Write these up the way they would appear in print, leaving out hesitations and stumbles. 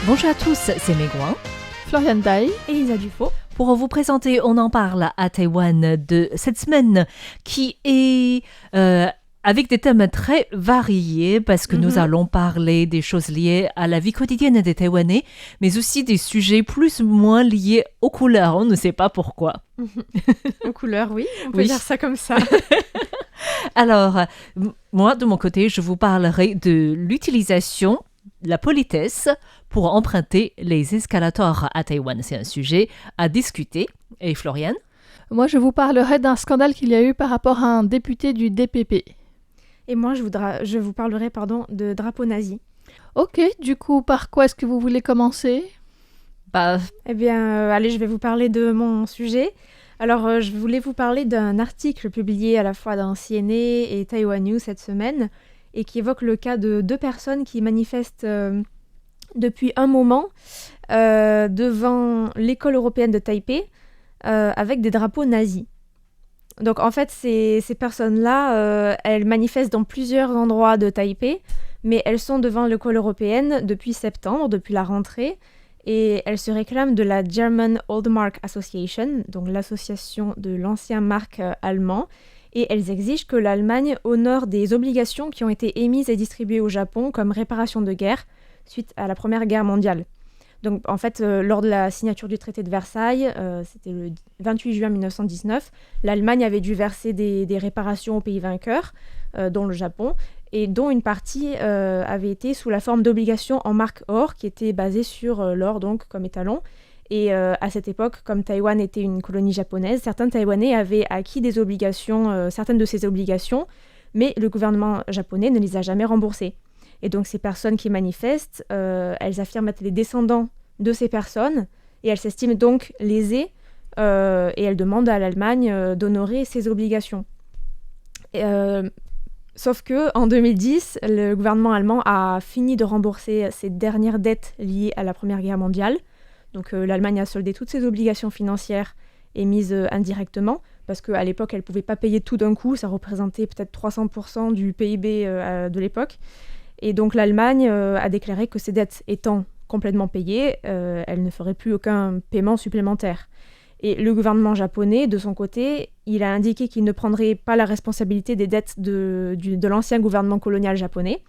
Bonjour à tous, c'est Megouin, Florian Dai et Lisa Dufaux. Pour vous présenter, on en parle à Taïwan de cette semaine qui est avec des thèmes très variés parce que nous allons parler des choses liées à la vie quotidienne des Taïwanais, mais aussi des sujets plus ou moins liés aux couleurs, on ne sait pas pourquoi. Aux couleurs, oui, on peut dire ça comme ça. Alors, moi, de mon côté, je vous parlerai de l'utilisation la politesse pour emprunter les escalators à Taïwan. C'est un sujet à discuter. Et Floriane? Moi, je vous parlerai d'un scandale qu'il y a eu par rapport à un député du DPP. Et moi, je vous parlerai de drapeau nazi. Ok, du coup, par quoi est-ce que vous voulez commencer? Eh bien, allez, je vais vous parler de mon sujet. Alors, je voulais vous parler d'un article publié à la fois dans CNA et Taiwan News cette semaine, et qui évoque le cas de 2 personnes qui manifestent depuis un moment devant l'école européenne de Taipei avec des drapeaux nazis. Donc en fait, ces personnes-là, elles manifestent dans plusieurs endroits de Taipei, mais elles sont devant l'école européenne depuis septembre, depuis la rentrée, et elles se réclament de la German Old Mark Association, donc l'association de l'ancien marque allemand, et elles exigent que l'Allemagne honore des obligations qui ont été émises et distribuées au Japon comme réparation de guerre suite à la Première Guerre mondiale. Donc en fait, lors de la signature du traité de Versailles, c'était le 28 juin 1919, l'Allemagne avait dû verser des réparations aux pays vainqueurs, dont le Japon, et dont une partie avait été sous la forme d'obligations en marque or, qui étaient basées sur l'or donc comme étalon. Et à cette époque, comme Taïwan était une colonie japonaise, certains Taïwanais avaient acquis des obligations, certaines de ces obligations, mais le gouvernement japonais ne les a jamais remboursées. Et donc ces personnes qui manifestent, elles affirment être les descendants de ces personnes, et elles s'estiment donc lésées, et elles demandent à l'Allemagne d'honorer ces obligations. Sauf qu'en 2010, le gouvernement allemand a fini de rembourser ses dernières dettes liées à la Première Guerre mondiale. Donc l'Allemagne a soldé toutes ses obligations financières émises indirectement, parce qu'à l'époque, elle ne pouvait pas payer tout d'un coup, ça représentait peut-être 300% du PIB de l'époque. Et donc l'Allemagne a déclaré que ses dettes étant complètement payées, elle ne ferait plus aucun paiement supplémentaire. Et le gouvernement japonais, de son côté, il a indiqué qu'il ne prendrait pas la responsabilité des dettes de l'ancien gouvernement colonial japonais,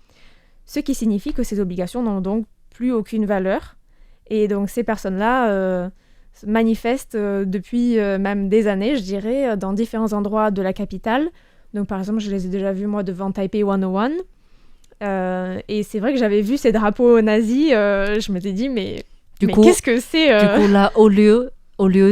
ce qui signifie que ces obligations n'ont donc plus aucune valeur. Et donc ces personnes-là manifestent depuis même des années, je dirais, dans différents endroits de la capitale. Donc par exemple, je les ai déjà vus moi devant Taipei 101. Et c'est vrai que j'avais vu ces drapeaux nazis, je m'étais dit mais qu'est-ce que c'est Du coup là, au lieu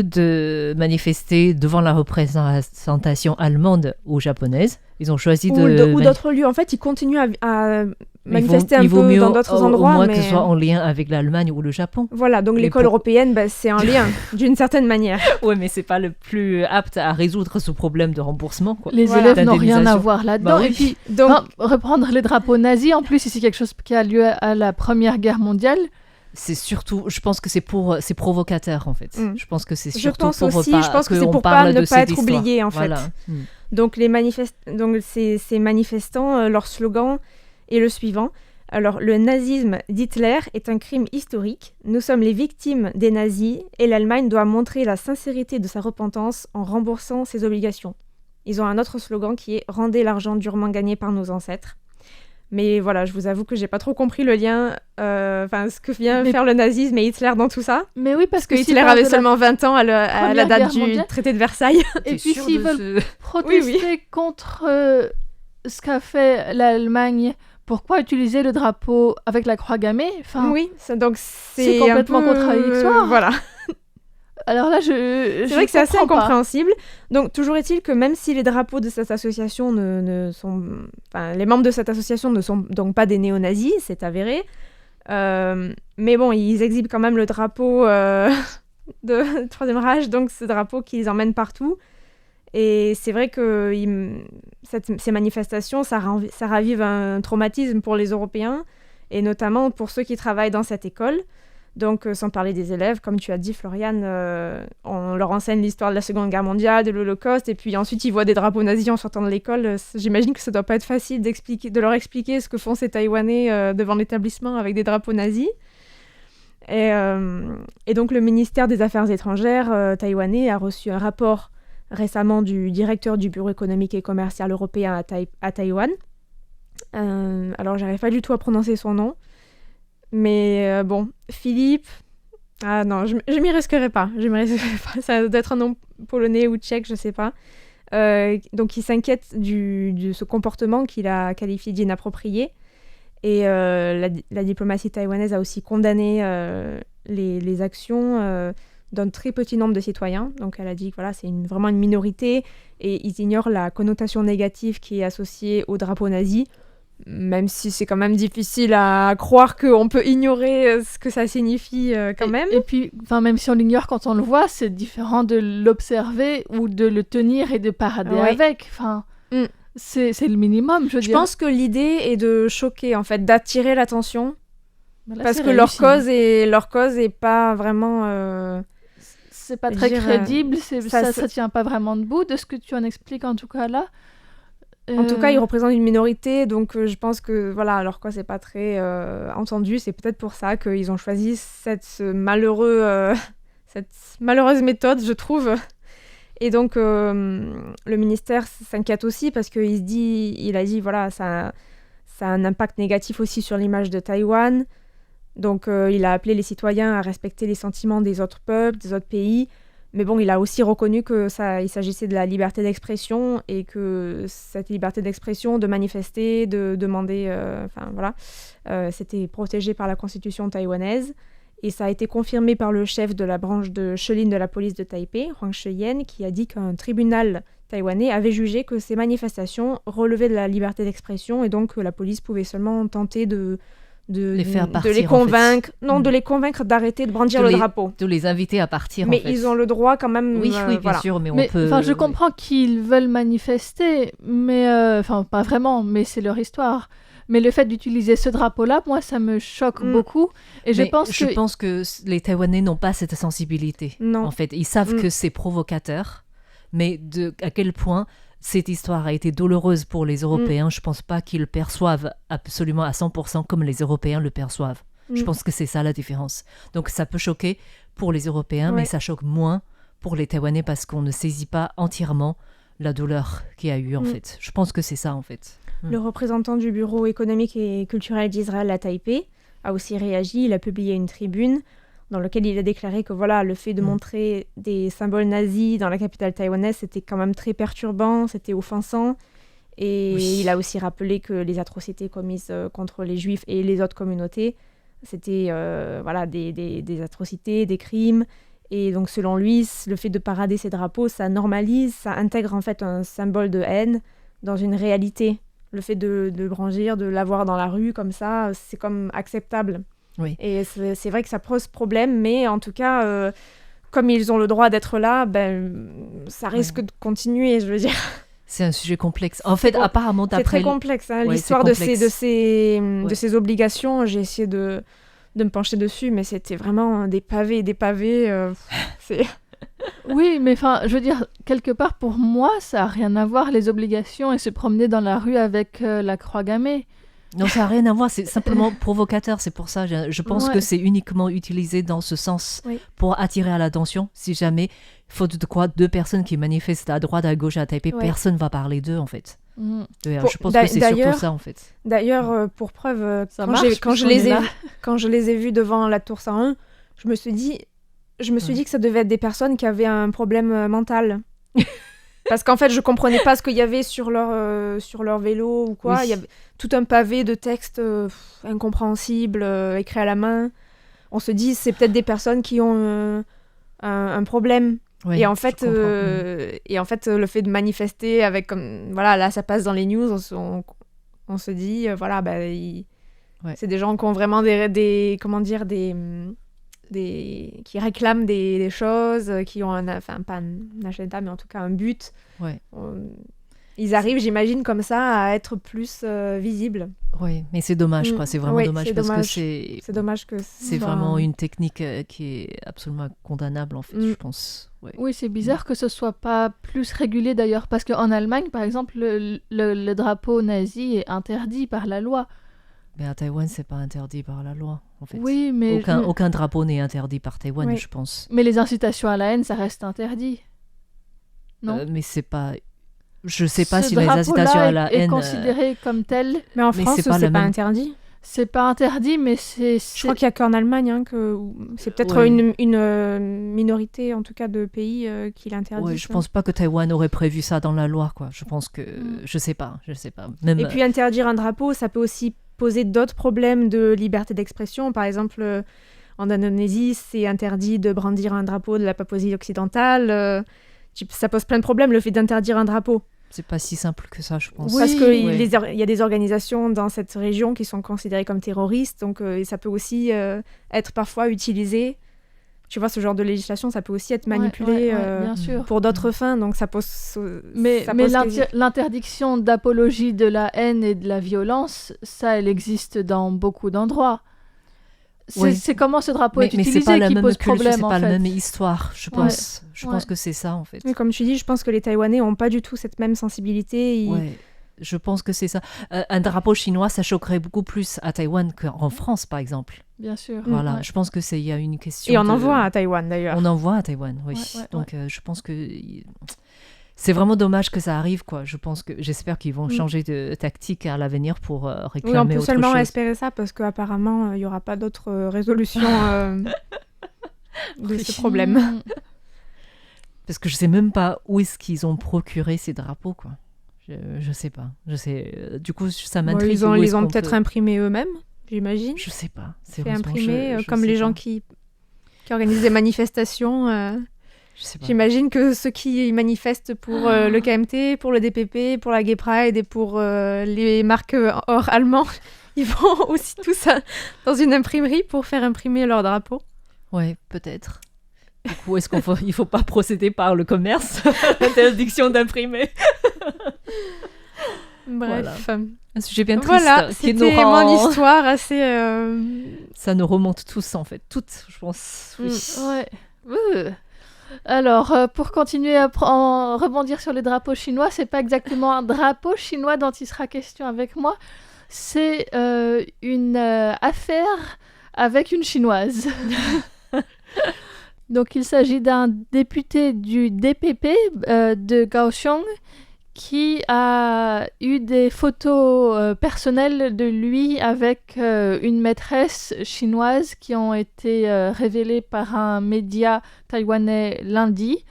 de manifester devant la représentation allemande ou japonaise, ils ont choisi ou d'autres lieux. En fait, ils continuent à manifester un peu dans d'autres endroits. Au moins mais que ce soit en lien avec l'Allemagne ou le Japon. Voilà, donc l'école européenne, c'est un lien, d'une certaine manière. Oui, mais c'est pas le plus apte à résoudre ce problème de remboursement, quoi. Les élèves n'ont rien à voir là-dedans. Et puis, reprendre les drapeaux nazis, en plus, si c'est quelque chose qui a lieu à la Première Guerre mondiale... C'est surtout, je pense que c'est provocateur en fait. Je pense que c'est surtout je pense que c'est pour ne pas être oublié en fait. Voilà. Donc ces manifestants, leur slogan est le suivant. Alors le nazisme d'Hitler est un crime historique. Nous sommes les victimes des nazis et l'Allemagne doit montrer la sincérité de sa repentance en remboursant ses obligations. Ils ont un autre slogan qui est rendez l'argent durement gagné par nos ancêtres. Mais voilà, je vous avoue que j'ai pas trop compris le lien, ce que vient faire le nazisme et Hitler dans tout ça. Mais oui, parce que Hitler avait seulement 20 ans à la date du traité de Versailles. Et puis s'ils veulent protester contre ce qu'a fait l'Allemagne, pourquoi utiliser le drapeau avec la croix gammée? Oui, donc c'est complètement contradictoire. Voilà. Alors là, c'est vrai que c'est assez incompréhensible. Donc, toujours est-il que même si les drapeaux de cette association les membres de cette association ne sont donc pas des néo-nazis, c'est avéré. Mais bon, ils exhibent quand même le drapeau de Troisième Reich, donc ce drapeau qu'ils emmènent partout. Et c'est vrai que ces manifestations, ça ravive un traumatisme pour les Européens, et notamment pour ceux qui travaillent dans cette école. Donc, sans parler des élèves, comme tu as dit, Floriane, on leur enseigne l'histoire de la Seconde Guerre mondiale, de l'Holocauste, et puis ensuite ils voient des drapeaux nazis en sortant de l'école. J'imagine que ça doit pas être facile de leur expliquer ce que font ces Taïwanais devant l'établissement avec des drapeaux nazis. Et donc le ministère des Affaires étrangères taïwanais a reçu un rapport récemment du directeur du Bureau économique et commercial européen à Taïwan. Alors j'arrive pas du tout à prononcer son nom, mais bon, Philippe... Ah non, je m'y risquerai pas. Ça doit être un nom polonais ou tchèque, je sais pas. Donc il s'inquiète de ce comportement qu'il a qualifié d'inapproprié. Et la diplomatie taïwanaise a aussi condamné les actions d'un très petit nombre de citoyens. Donc elle a dit que voilà, c'est vraiment une minorité et ils ignorent la connotation négative qui est associée au drapeau nazi, même si c'est quand même difficile à croire qu'on peut ignorer ce que ça signifie quand même. Et puis, même si on l'ignore quand on le voit, c'est différent de l'observer ou de le tenir et de parader avec. C'est le minimum, je veux dire. Je pense que l'idée est de choquer, en fait, d'attirer l'attention. Là, parce que leur cause est pas vraiment... c'est pas très crédible, ça tient pas vraiment debout, de ce que tu en expliques en tout cas là. En tout cas, ils représentent une minorité, donc je pense que voilà, leur cause n'est pas très entendue. C'est peut-être pour ça qu'ils ont choisi cette malheureuse méthode, je trouve. Et donc, le ministère s'inquiète aussi parce il a dit, voilà, ça a un impact négatif aussi sur l'image de Taïwan. Donc, il a appelé les citoyens à respecter les sentiments des autres peuples, des autres pays. Mais bon, il a aussi reconnu qu'il s'agissait de la liberté d'expression et que cette liberté d'expression, de manifester, de demander, c'était protégé par la constitution taïwanaise. Et ça a été confirmé par le chef de la branche de Shelin de la police de Taipei, Huang Sheyan, qui a dit qu'un tribunal taïwanais avait jugé que ces manifestations relevaient de la liberté d'expression et donc que la police pouvait seulement tenter de les convaincre, de les convaincre d'arrêter de brandir le drapeau. De les inviter à partir, mais ils ont le droit quand même... Oui, bien sûr, mais on peut... je comprends qu'ils veulent manifester, mais... pas vraiment, mais c'est leur histoire. Mais le fait d'utiliser ce drapeau-là, moi, ça me choque beaucoup. Et je pense que les Taïwanais n'ont pas cette sensibilité. Non. En fait, ils savent que c'est provocateur, mais à quel point... Cette histoire a été douloureuse pour les Européens. Je ne pense pas qu'ils le perçoivent absolument à 100% comme les Européens le perçoivent. Je pense que c'est ça la différence. Donc ça peut choquer pour les Européens, mais ça choque moins pour les Taïwanais parce qu'on ne saisit pas entièrement la douleur qu'il y a eu en fait. Je pense que c'est ça en fait. Le représentant du Bureau économique et culturel d'Israël à Taipei a aussi réagi. Il a publié une tribune dans lequel il a déclaré que voilà, le fait de montrer des symboles nazis dans la capitale taïwanaise, c'était quand même très perturbant, c'était offensant. Et il a aussi rappelé que les atrocités commises contre les Juifs et les autres communautés, c'était des atrocités, des crimes. Et donc selon lui, le fait de parader ces drapeaux, ça normalise, ça intègre en fait un symbole de haine dans une réalité. Le fait de brandir, de l'avoir dans la rue comme ça, c'est comme acceptable. Oui. Et c'est vrai que ça pose problème, mais en tout cas, comme ils ont le droit d'être là, ça risque de continuer, je veux dire. C'est un sujet complexe. En fait, apparemment, c'est très complexe, l'histoire de ces obligations. J'ai essayé de me pencher dessus, mais c'était vraiment des pavés. C'est... Oui, mais je veux dire, quelque part, pour moi, ça n'a rien à voir, les obligations, et se promener dans la rue avec la croix gammée. Non, ça n'a rien à voir, c'est simplement provocateur, c'est pour ça. Je pense que c'est uniquement utilisé dans ce sens pour attirer à l'attention. Si jamais, faute de quoi, deux personnes qui manifestent à droite, à gauche, à Taipei, personne ne va parler d'eux, en fait. Je pense que c'est surtout ça, en fait. D'ailleurs, pour preuve, quand je les ai vus devant la Tour 101, je me suis dit que ça devait être des personnes qui avaient un problème mental. Parce qu'en fait, je comprenais pas ce qu'il y avait sur leur vélo ou quoi. Il y avait tout un pavé de textes incompréhensibles, écrits à la main. On se dit, c'est peut-être des personnes qui ont un problème. Oui, et en fait, le fait de manifester avec là, ça passe dans les news. On se dit, c'est des gens qui ont vraiment qui réclament des choses, qui ont pas un agenda, mais en tout cas un but. Ouais. Ils arrivent, j'imagine, comme ça, à être plus visibles. Oui, mais c'est dommage, quoi. C'est vraiment dommage parce que c'est dommage que c'est vraiment une technique qui est absolument condamnable, en fait, je pense. Ouais. Oui, c'est bizarre que ce soit pas plus régulé, d'ailleurs, parce qu'en Allemagne, par exemple, le drapeau nazi est interdit par la loi. Mais à Taïwan, c'est pas interdit par la loi, en fait. Oui, mais Aucun drapeau n'est interdit par Taïwan, Oui. je pense. mais les incitations à la haine, ça reste interdit. Non. Mais c'est pas... Je sais pas Ce si les incitations à la drapeau-là est haine... considéré comme tel. Mais en Mais France, c'est c'est pas pas, la même- interdit. C'est pas interdit, mais c'est. Je crois qu'il y a qu'en Allemagne, où c'est peut-être Ouais. une minorité, en tout cas, de pays qui l'interdisent. Ouais, je pense pas que Taïwan aurait prévu ça dans la loi, quoi. Je pense que... Je sais pas. Même... Et puis interdire un drapeau, ça peut aussi poser d'autres problèmes de liberté d'expression. Par exemple, en Indonésie, c'est interdit de brandir un drapeau de la Papouasie occidentale. Ça pose plein de problèmes, le fait d'interdire un drapeau. c'est pas si simple que ça, je pense. Oui, Parce qu'il ouais. y a des organisations dans cette région qui sont considérées comme terroristes, donc ça peut aussi être parfois utilisé. Tu vois, ce genre de législation, ça peut aussi être manipulé bien sûr. pour d'autres fins, donc ça pose... Mais ça pose l'interdiction d'apologie de la haine et de la violence, ça, elle existe dans beaucoup d'endroits. Oui. C'est comment ce drapeau est Mais c'est utilisé pas la qui même pose culture, problème, c'est en pas la fait. même histoire, je Ouais. pense. Je Ouais. pense que c'est ça, en fait. Oui, comme tu dis, je pense que les Taïwanais n'ont pas du tout cette même sensibilité. Ouais, je pense que c'est ça. Un drapeau chinois, ça choquerait beaucoup plus à Taïwan qu'en France, par exemple. Bien sûr. Voilà, Ouais. je pense que il y a une question. Et on en voit à Taïwan, d'ailleurs. On en voit à Taïwan, oui. Ouais, Donc, je pense que c'est vraiment dommage que ça arrive, quoi. J'espère qu'ils vont changer de tactique à l'avenir pour réclamer Oui, on peut autre seulement chose. espérer ça, parce qu'apparemment, il n'y aura pas d'autre résolution de ce problème. Mm. Parce que je sais même pas où est-ce qu'ils ont procuré ces drapeaux, quoi. Je sais pas. Du coup, ça m'intrigue. Ils Où est-ce les ont qu'on peut-être peut- imprimés eux-mêmes, j'imagine. Je sais pas. C'est Sérieusement, imprimé, je comme sais les pas. gens qui organisent des manifestations. Je sais pas. J'imagine que ceux qui manifestent pour le KMT, pour le DPP, pour la Gay Pride et pour les marques or allemands, ils vont aussi tous dans une imprimerie pour faire imprimer leur drapeau. Ouais, peut-être. Du coup, il faut pas procéder par le commerce Interdiction d'imprimer. Bref. Un sujet bien triste. Voilà, qui nous c'était rend- mon histoire assez... Ça nous remonte tous, en fait. Toutes, je pense. Oui. Ouais. Alors, pour continuer à rebondir sur les drapeaux chinois, c'est pas exactement un drapeau chinois dont il sera question avec moi, c'est une affaire avec une chinoise. Donc, il s'agit d'un député du DPP de Kaohsiung qui a eu des photos personnelles de lui avec une maîtresse chinoise qui ont été révélées par un média taïwanais lundi.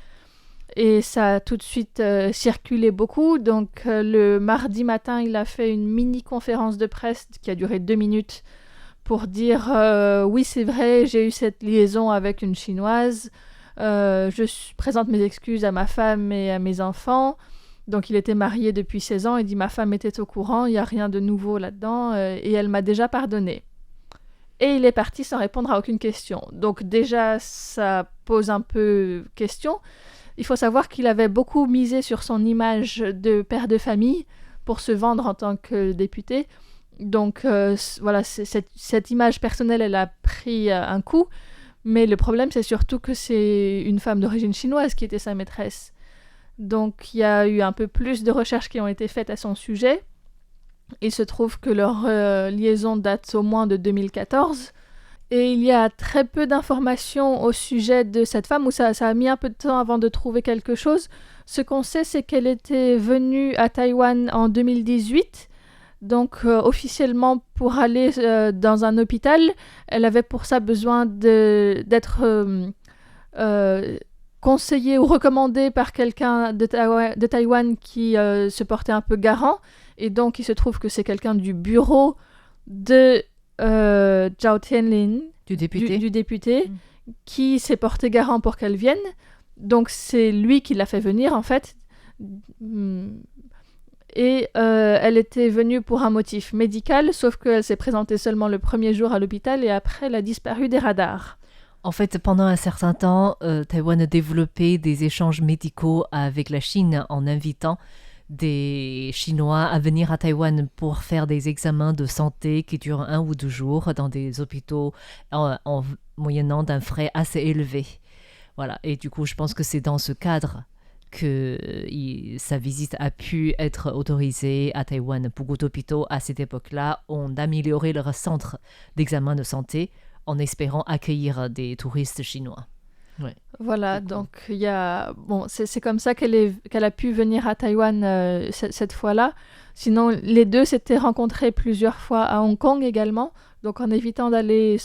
Et ça a tout de suite circulé beaucoup. Donc le mardi matin, il a fait une mini-conférence de presse qui a duré 2 minutes pour dire oui, c'est vrai, j'ai eu cette liaison avec une chinoise. Présente mes excuses à ma femme et à mes enfants. Donc il était marié depuis 16 ans, il dit ma femme était au courant, il n'y a rien de nouveau là-dedans et elle m'a déjà pardonné. Et il est parti sans répondre à aucune question. Donc déjà ça pose un peu question. Il faut savoir qu'il avait beaucoup misé sur son image de père de famille pour se vendre en tant que député. Donc voilà, cette image personnelle, elle a pris un coup. Mais le problème, c'est surtout que c'est une femme d'origine chinoise qui était sa maîtresse. Donc il y a eu un peu plus de recherches qui ont été faites à son sujet. Il se trouve que leur liaison date au moins de 2014. Et il y a très peu d'informations au sujet de cette femme, où ça a mis un peu de temps avant de trouver quelque chose. Ce qu'on sait, c'est qu'elle était venue à Taïwan en 2018. Donc officiellement, pour aller dans un hôpital, elle avait pour ça besoin d'être conseillée ou recommandée par quelqu'un de Taïwan qui se portait un peu garant. Et donc il se trouve que c'est quelqu'un du bureau de Zhao Tianlin, Du député. du député, qui s'est porté garant pour qu'elle vienne. Donc c'est lui qui l'a fait venir en fait. Et elle était venue pour un motif médical, sauf qu'elle s'est présentée seulement le premier jour à l'hôpital et après elle a disparu des radars. En fait, pendant un certain temps, Taïwan a développé des échanges médicaux avec la Chine en invitant des Chinois à venir à Taïwan pour faire des examens de santé qui durent 1 ou 2 jours dans des hôpitaux en moyennant d'un frais assez élevé. Voilà. Et du coup, je pense que c'est dans ce cadre que sa visite a pu être autorisée à Taïwan. Beaucoup d'hôpitaux à cette époque-là ont amélioré leur centre d'examen de santé en espérant accueillir des touristes chinois. Ouais. Voilà, donc il y a... Bon, c'est comme ça qu'elle a pu venir à Taïwan cette fois-là. Sinon, les deux s'étaient rencontrés plusieurs fois à Hong Kong également, donc en évitant d'aller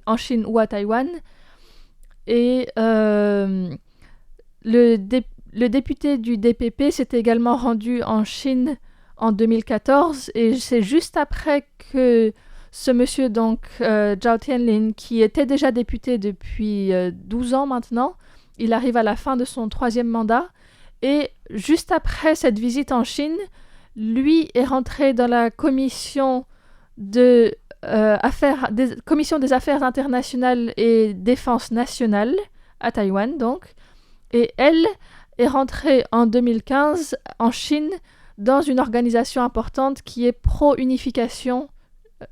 en Chine ou à Taïwan. Et le député du DPP s'est également rendu en Chine en 2014, et c'est juste après que ce monsieur, donc Zhao Tianlin, qui était déjà député depuis 12 ans maintenant, il arrive à la fin de son 3e mandat, et juste après cette visite en Chine, lui est rentré dans la commission des affaires internationales et défense nationale à Taïwan, donc, et elle est rentrée en 2015 en Chine dans une organisation importante qui est pro-unification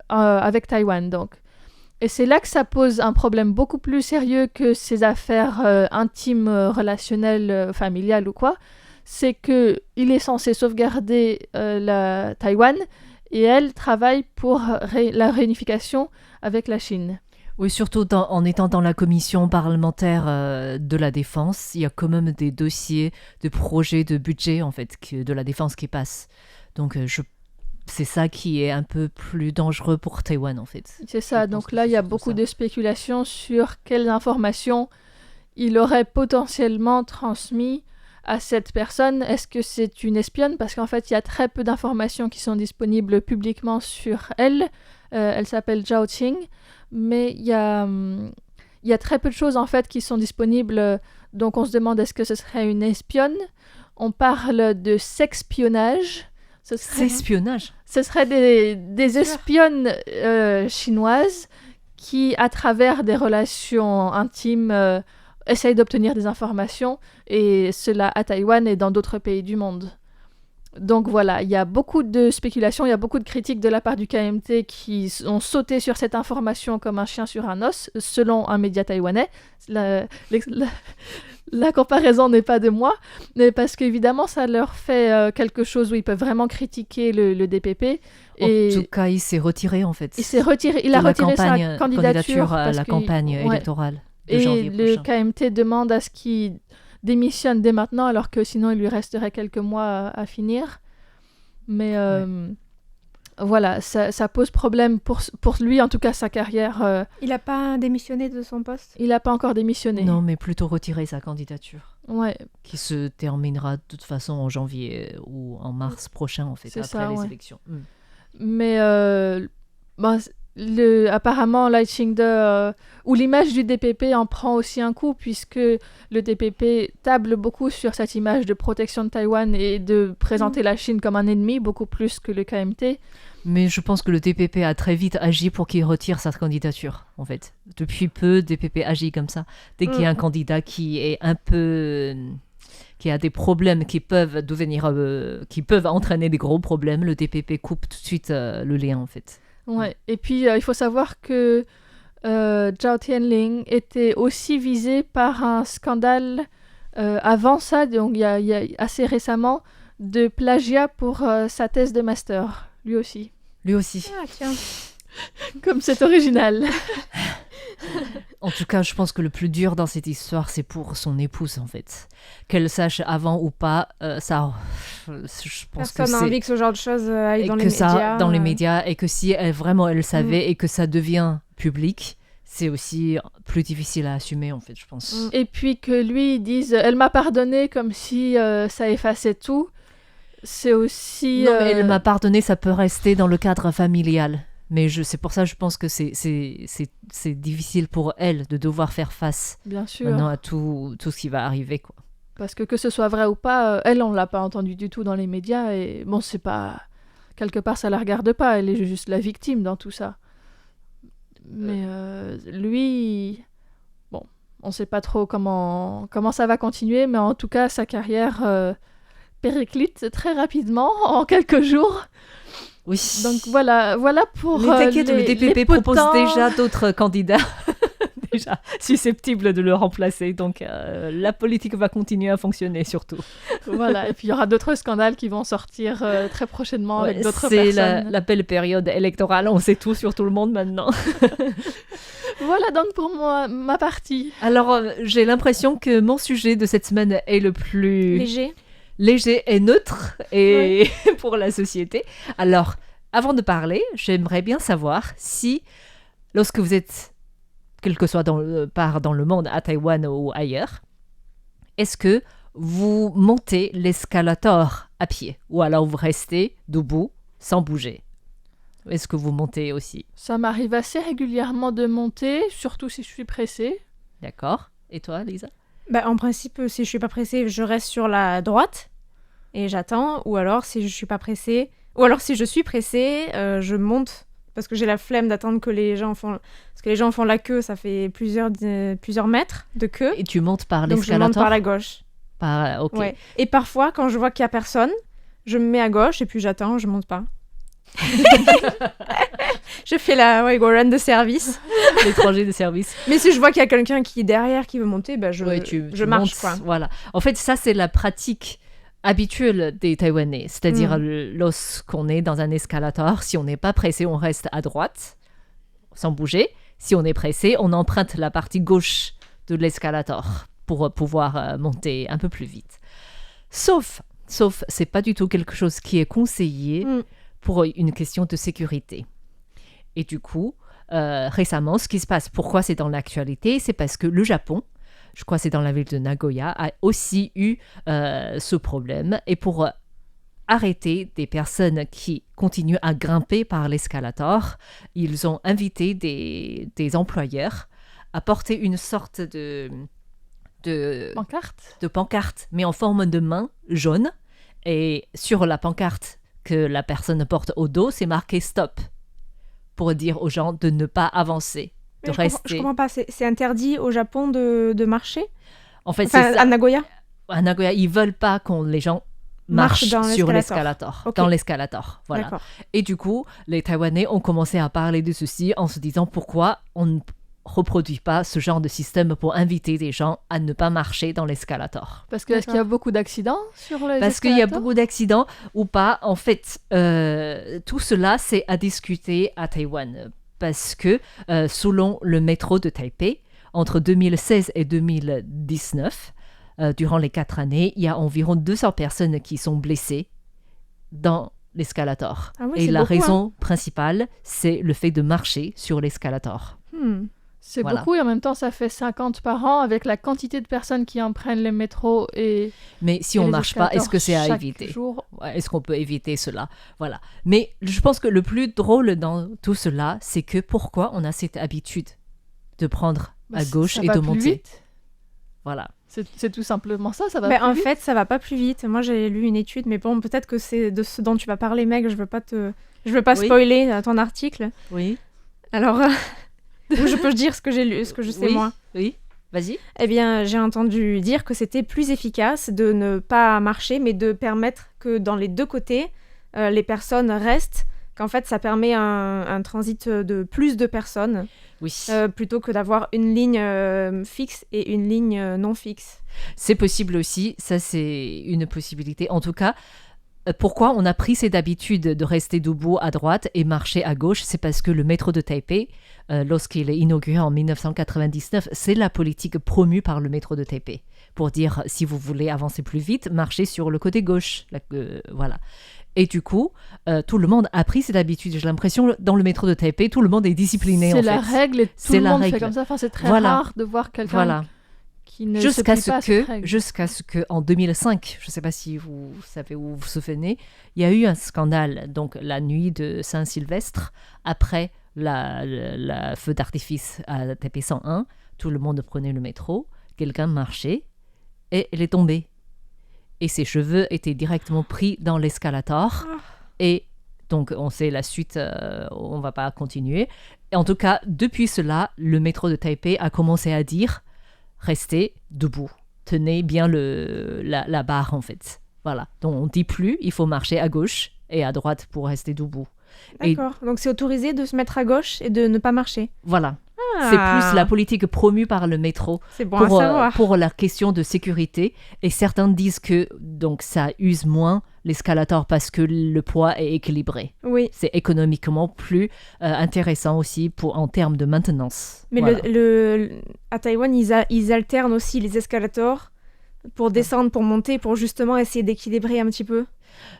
avec Taïwan, donc. Et c'est là que ça pose un problème beaucoup plus sérieux que ces affaires intimes, relationnelles, familiales ou quoi. C'est qu'il est censé sauvegarder la Taïwan, et elle travaille pour la réunification avec la Chine. Oui, surtout en étant dans la commission parlementaire de la défense, il y a quand même des dossiers de projets de budget en fait de la défense qui passent. Donc c'est ça qui est un peu plus dangereux pour Taïwan en fait. C'est ça, donc là il y a beaucoup de spéculations sur quelles informations il aurait potentiellement transmis à cette personne. Est-ce que c'est une espionne? Parce qu'en fait il y a très peu d'informations qui sont disponibles publiquement sur elle. Elle s'appelle Zhao Qing, mais il y a très peu de choses en fait qui sont disponibles, donc on se demande est-ce que ce serait une espionne. On parle de sexpionnage. Sexpionnage. Ce serait des espionnes chinoises qui, à travers des relations intimes, essayent d'obtenir des informations, et cela à Taïwan et dans d'autres pays du monde. Donc voilà, il y a beaucoup de spéculations, il y a beaucoup de critiques de la part du KMT qui ont sauté sur cette information comme un chien sur un os, selon un média taïwanais. La comparaison n'est pas de moi, mais parce qu'évidemment, ça leur fait quelque chose où ils peuvent vraiment critiquer le DPP. En tout cas, il s'est retiré en fait. Il a retiré sa candidature à la campagne électorale de janvier prochain. Et le KMT demande à ce qu'il démissionne dès maintenant, alors que sinon il lui resterait quelques mois à finir. Mais voilà, ça pose problème pour lui, en tout cas sa carrière. Il n'a pas démissionné de son poste? Il n'a pas encore démissionné. Non, mais plutôt retiré sa candidature. Ouais. Qui se terminera de toute façon en janvier ou en mars prochain, en fait, après les élections. Mais apparemment, Lai Ching-de, ou l'image du DPP en prend aussi un coup, puisque le DPP table beaucoup sur cette image de protection de Taïwan et de présenter la Chine comme un ennemi, beaucoup plus que le KMT. Mais je pense que le DPP a très vite agi pour qu'il retire sa candidature, en fait. Depuis peu, le DPP agit comme ça. Dès qu'il y a un candidat qui est un peu... qui a des problèmes qui peuvent entraîner des gros problèmes, le DPP coupe tout de suite le lien, en fait. Ouais. Et puis, il faut savoir que Zhao Tianlin était aussi visé par un scandale avant ça, donc il y a assez récemment, de plagiat pour sa thèse de master, lui aussi. Lui aussi. Ah, tiens. Comme c'est original. En tout cas, je pense que le plus dur dans cette histoire, c'est pour son épouse, en fait. Qu'elle sache avant ou pas, ça... Je pense personne n'a envie que ce genre de choses aille dans les médias. Dans les médias, et que si elle savait et que ça devient public, c'est aussi plus difficile à assumer, en fait, je pense. Et puis que lui, ils disent « Elle m'a pardonné » comme si ça effaçait tout. C'est aussi... Non, mais elle m'a pardonné, ça peut rester dans le cadre familial. Mais c'est pour ça que je pense que c'est difficile pour elle de devoir faire face bien sûr. Maintenant à tout ce qui va arriver, quoi. Parce que ce soit vrai ou pas, elle, on l'a pas entendu du tout dans les médias, et bon, c'est pas... Quelque part, ça la regarde pas, elle est juste la victime dans tout ça. Mais lui... Bon, on sait pas trop comment ça va continuer, mais en tout cas, sa carrière périclite très rapidement, en quelques jours. Oui. Donc voilà pour mais t'inquiète, le DPP propose déjà d'autres candidats. déjà susceptibles de le remplacer. Donc, la politique va continuer à fonctionner, surtout. Voilà, et puis il y aura d'autres scandales qui vont sortir très prochainement avec d'autres c'est personnes. la belle période électorale, on sait tout sur tout le monde maintenant. Voilà donc pour moi, ma partie. Alors, j'ai l'impression que mon sujet de cette semaine est le plus Léger. et neutre et pour la société. Alors, avant de parler, j'aimerais bien savoir si, lorsque vous êtes, quel que soit dans le monde, à Taïwan ou ailleurs, est-ce que vous montez l'escalator à pied ou alors vous restez debout sans bouger? Est-ce que vous montez aussi? Ça m'arrive assez régulièrement de monter, surtout si je suis pressée. D'accord. Et toi, Lisa? En principe, si je suis pas pressée, je reste sur la droite et j'attends. Ou alors, si je suis pas pressée, je monte parce que j'ai la flemme d'attendre que les gens font. Parce que les gens font la queue, ça fait plusieurs mètres de queue. Et tu montes par Donc l'escalator? je monte par la gauche. Ok. Ouais. Et parfois, quand je vois qu'il y a personne, je me mets à gauche et puis j'attends, je monte pas. Je fais la run de service. L'étranger de service. Mais si je vois qu'il y a quelqu'un qui est derrière qui veut monter, je marche, montes, quoi. Voilà. En fait, ça, c'est la pratique habituelle des Taïwanais. C'est-à-dire, lorsqu'on est dans un escalator, si on n'est pas pressé, on reste à droite, sans bouger. Si on est pressé, on emprunte la partie gauche de l'escalator pour pouvoir monter un peu plus vite. Sauf, c'est pas du tout quelque chose qui est conseillé pour une question de sécurité. Et du coup, récemment, ce qui se passe, pourquoi c'est dans l'actualité, c'est parce que le Japon, je crois que c'est dans la ville de Nagoya, a aussi eu ce problème. Et pour arrêter des personnes qui continuent à grimper par l'escalator, ils ont invité des employeurs à porter une sorte de pancarte, mais en forme de main jaune. Et sur la pancarte que la personne porte au dos, c'est marqué « Stop » pour dire aux gens de ne pas avancer, de rester. Je comprends pas, c'est interdit au Japon de marcher? En fait, c'est ça. À Nagoya, ils veulent pas que les gens marchent sur l'escalator, okay. Dans l'escalator. Voilà. D'accord. Et du coup, les Taïwanais ont commencé à parler de ceci en se disant pourquoi on ne reproduit pas ce genre de système pour inviter des gens à ne pas marcher dans l'escalator. Parce que est-ce qu'il y a beaucoup d'accidents sur les Parce qu'il y a beaucoup d'accidents ou pas. En fait, tout cela, c'est à discuter à Taïwan. Parce que selon le métro de Taipei, entre 2016 et 2019, durant les 4 années, il y a environ 200 personnes qui sont blessées dans l'escalator. Ah oui, et la beaucoup, raison principale, c'est le fait de marcher sur l'escalator. C'est Voilà. beaucoup et en même temps ça fait 50 par an avec la quantité de personnes qui en prennent les métros et mais si on ne marche pas, est-ce que c'est à éviter? Est-ce qu'on peut éviter cela? Voilà. Mais je pense que le plus drôle dans tout cela, c'est que pourquoi on a cette habitude de prendre à gauche et de monter vite. Voilà. C'est tout simplement ça va en plus vite. fait, ça va pas plus vite. Moi, j'ai lu une étude, mais bon, peut-être que c'est de ce dont tu vas parler, Meg. Je veux pas spoiler ton article. Oui. Alors, je peux dire ce que j'ai lu, ce que je sais moi. Oui. Vas-y. Eh bien, j'ai entendu dire que c'était plus efficace de ne pas marcher, mais de permettre que dans les deux côtés, les personnes restent. Qu'en fait, ça permet un transit de plus de personnes. Oui. Plutôt que d'avoir une ligne fixe et une ligne non fixe. C'est possible aussi, ça c'est une possibilité. En tout cas, pourquoi on a pris cette habitude de rester debout à droite et marcher à gauche? C'est parce que le métro de Taipei, lorsqu'il est inauguré en 1999, c'est la politique promue par le métro de Taipei. Pour dire, si vous voulez avancer plus vite, marchez sur le côté gauche. Voilà. Et du coup, tout le monde a pris cette habitude. J'ai l'impression, dans le métro de Taipei, tout le monde est discipliné. C'est la règle et tout le monde fait comme ça. Enfin, c'est très rare de voir quelqu'un qui ne se plie pas à cette règle. Jusqu'à ce qu'en 2005, je ne sais pas si vous savez ou vous vous souvenez, il y a eu un scandale, donc la nuit de Saint-Sylvestre, après la feu d'artifice à Taipei 101, tout le monde prenait le métro, quelqu'un marchait et elle est tombée. Et ses cheveux étaient directement pris dans l'escalator. Et donc, on sait la suite, on ne va pas continuer. Et en tout cas, depuis cela, le métro de Taipei a commencé à dire « Restez debout, tenez bien la barre, en fait. » Voilà. Donc, on ne dit plus « Il faut marcher à gauche et à droite pour rester debout. » D'accord. Donc, c'est autorisé de se mettre à gauche et de ne pas marcher. Voilà. C'est plus la politique promue par le métro C'est bon à savoir. pour la question de sécurité. Et certains disent que donc, ça use moins l'escalator parce que le poids est équilibré. Oui, C'est économiquement plus intéressant aussi en termes de maintenance. mais Voilà. à Taïwan, ils alternent aussi les escalators pour descendre, pour monter, pour justement essayer d'équilibrer un petit peu.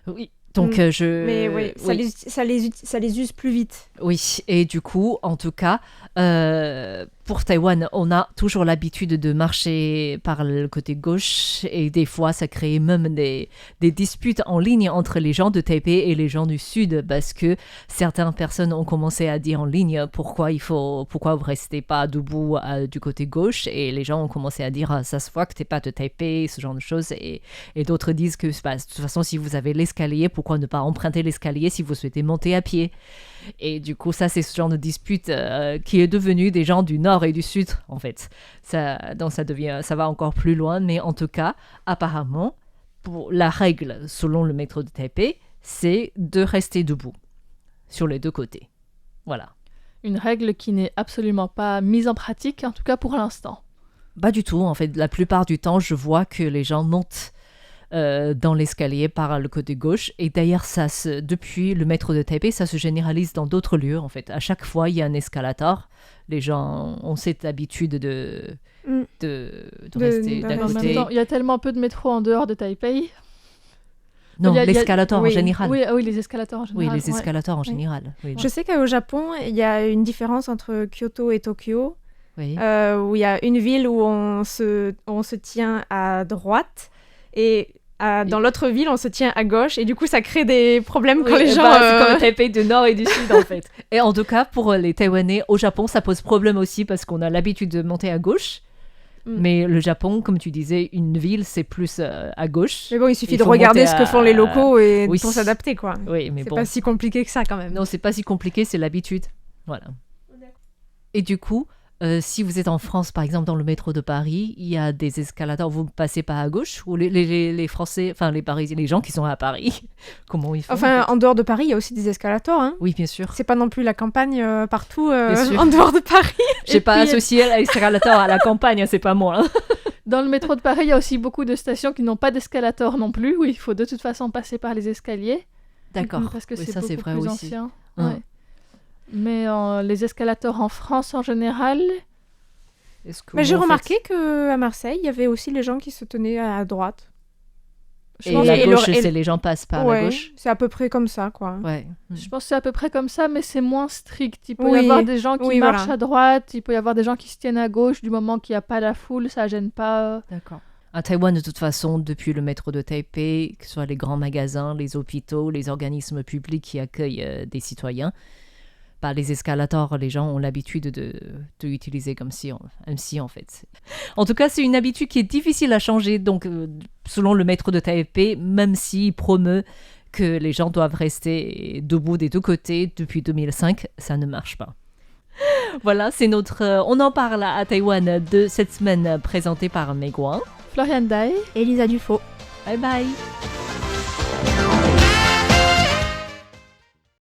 Oui. Donc, Mais oui, oui. ça les use plus vite. Oui, et du coup, en tout cas, pour Taïwan, on a toujours l'habitude de marcher par le côté gauche et des fois, ça crée même des disputes en ligne entre les gens de Taipei et les gens du Sud parce que certaines personnes ont commencé à dire en ligne pourquoi vous restez pas debout du côté gauche et les gens ont commencé à dire ça se voit que t'es pas de Taipei, ce genre de choses et d'autres disent que bah, de toute façon, si vous avez l'escalier, pourquoi ne pas emprunter l'escalier si vous souhaitez monter à pied? Et du coup, ça, c'est ce genre de dispute qui est devenu des gens du Nord et du Sud, en fait. Donc, ça va encore plus loin. Mais en tout cas, apparemment, pour la règle, selon le métro de Taipei, c'est de rester debout sur les deux côtés. Voilà. Une règle qui n'est absolument pas mise en pratique, en tout cas pour l'instant. Pas du tout. En fait, la plupart du temps, je vois que les gens montent dans l'escalier par le côté gauche. Et d'ailleurs, depuis le métro de Taipei, ça se généralise dans d'autres lieux. En fait, à chaque fois, il y a un escalator. Les gens ont cette habitude de rester d'un En même côté. temps, il y a tellement peu de métro en dehors de Taipei. Non, il y a- l'escalator en oui. général. Oui, les escalators en Oui, général. les escalators en Oui. général. Oui. Je sais qu'au Japon, il y a une différence entre Kyoto et Tokyo, Oui. où il y a une ville où on se tient à droite et dans l'autre ville, on se tient à gauche. Et du coup, ça crée des problèmes quand Oui, les gens... c'est comme Taipei du Nord et du Sud, en fait. Et en tout cas, pour les Taïwanais, au Japon, ça pose problème aussi parce qu'on a l'habitude de monter à gauche. Mais le Japon, comme tu disais, une ville, c'est plus à gauche. Mais bon, il suffit Il de faut regarder monter ce que font les locaux et oui. pour s'adapter, quoi. Oui, mais C'est bon. pas si compliqué que ça, quand même. Non, c'est pas si compliqué, c'est l'habitude. Voilà. Et du coup, si vous êtes en France, par exemple, dans le métro de Paris, il y a des escalators, vous passez pas à gauche? Ou les Français, enfin les Parisiens, les gens qui sont à Paris, comment ils font? Enfin, en fait en dehors de Paris, il y a aussi des escalators, hein. Oui, bien sûr. C'est pas non plus la campagne partout Bien sûr. en dehors de Paris. J'ai pas puis, associé l'escalator à la campagne, c'est pas moi. Hein. Dans le métro de Paris, il y a aussi beaucoup de stations qui n'ont pas d'escalator non plus, où il faut de toute façon passer par les escaliers. D'accord. Parce que Oui, c'est ça, beaucoup c'est vrai plus aussi. ancien. Hein. Ouais. Mais les escalators en France en général, Est-ce que Mais j'ai vous, en remarqué qu'à Marseille, il y avait aussi les gens qui se tenaient à droite. Et pense- la et gauche, le- et- c'est les gens passent par la Ouais, gauche. c'est à peu près comme ça, quoi. Ouais. je pense que c'est à peu près comme ça, mais c'est moins strict. Il peut Oui. y avoir des gens qui Oui, marchent voilà. à droite, il peut y avoir des gens qui se tiennent à gauche, du moment qu'il n'y a pas la foule, ça gêne pas. D'accord. À Taïwan, de toute façon, depuis le métro de Taipei, que ce soit les grands magasins, les hôpitaux, les organismes publics qui accueillent des citoyens, bah, les escalators, les gens ont l'habitude de utiliser comme si, en fait. En tout cas, c'est une habitude qui est difficile à changer, donc selon le métro de Taipei, même s'il promeut que les gens doivent rester debout des deux côtés depuis 2005, ça ne marche pas. Voilà, c'est notre... on en parle à Taïwan de cette semaine présentée par Meguan. Florian Dai. Elisa Dufaux. Bye bye.